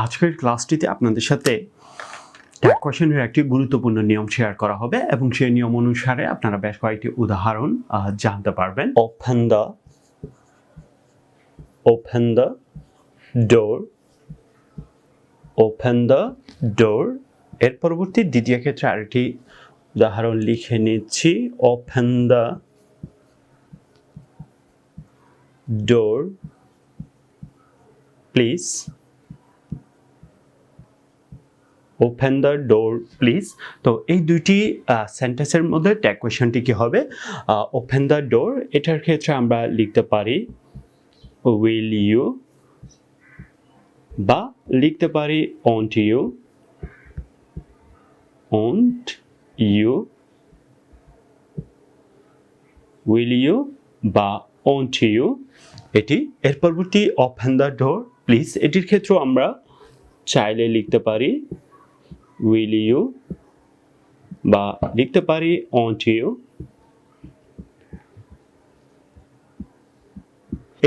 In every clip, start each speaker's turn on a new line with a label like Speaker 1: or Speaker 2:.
Speaker 1: আজকের ক্লাসটিতে আপনাদের সাথে ট্যাগ কোয়েশ্চেনের একটি গুরুত্বপূর্ণ নিয়ম শেয়ার করা হবে এবং সেই নিয়ম অনুসারে আপনারা বেশ কয়েকটি উদাহরণ জানতে পারবেন। Open the door, open the door. এর পরবর্তী দ্বিতীয় ক্ষেত্রে আরেকটি উদাহরণ লিখে নিচ্ছি। Open the door please, open the door please. তো এই দুইটি সেন্টেন্সের মধ্যে ট্যাগ কোয়েশ্চনটি কি হবে? ওপেন দ্য ডোর, এটার ক্ষেত্রে আমরা লিখতে পারি উইল ইউ, বা লিখতে পারি won't you, won't you, will you বা ওন্ট ইউ এটি। এর পরবর্তী ওপেন দ্য ডোর প্লিজ, এটির ক্ষেত্রেও আমরা চাইলে লিখতে পারি উইল ইউ বা লিখতে পারি ওন্ট ইউ।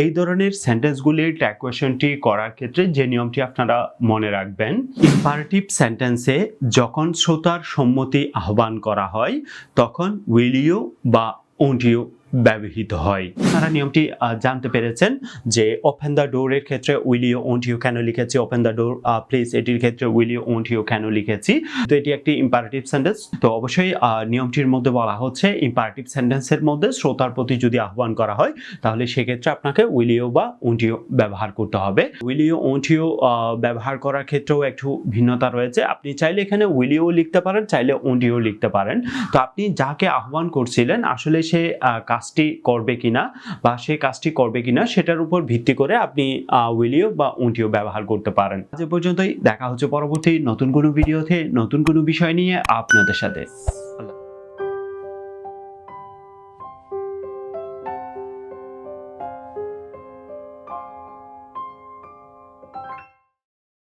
Speaker 1: এই ধরনের সেন্টেন্সগুলির ট্যাগ কোয়েশ্চনটি করার ক্ষেত্রে যে নিয়মটি আপনারা মনে রাখবেন, ইম্পারেটিভ সেন্টেন্সে যখন শ্রোতার সম্মতি আহ্বান করা হয় তখন উইল ইউ বা ওন্ট ইউ ব্যবহৃত হয়। আপনারা নিয়মটি জানতে পেরেছেন যে ওপেন দ্য ডোরের ক্ষেত্রে উইল ইউ ওন্ট ইউ কেন লিখেছি, ওপেন দ্য ডোর প্লিজ এটির ক্ষেত্রে উইল ইউ ওন্ট ইউ কেন লিখেছি। তো এটি একটি ইম্পারেটিভ সেন্টেন্স। তো অবশ্যই নিয়মটির মধ্যে বলা হচ্ছে ইম্পারেটিভ সেন্টেন্সের মধ্যে শ্রোতার প্রতি যদি আহ্বান করা হয় তাহলে সেক্ষেত্রে আপনাকে উইল ইউ বা ওন্ট ইউ ব্যবহার করতে হবে। উইল ইউ ওন্ট ইউ ব্যবহার করার ক্ষেত্রেও একটু ভিন্নতা রয়েছে। আপনি চাইলে এখানে উইল ইউ লিখতে পারেন, চাইলে ওন্ট ইউ লিখতে পারেন। তো আপনি যাকে আহ্বান করছিলেন আসলে সে কাজটি করবে কিনা বা সে কাজটি করবে কিনা সেটার উপর ভিত্তি করে আপনি উইল ইউ বা ওন্ট ইউ ব্যবহার করতে পারেন। আজ পর্যন্তই, দেখা হচ্ছে পরবর্তী নতুন কোনো ভিডিওতে নতুন কোনো বিষয় নিয়ে আপনাদের সাথে।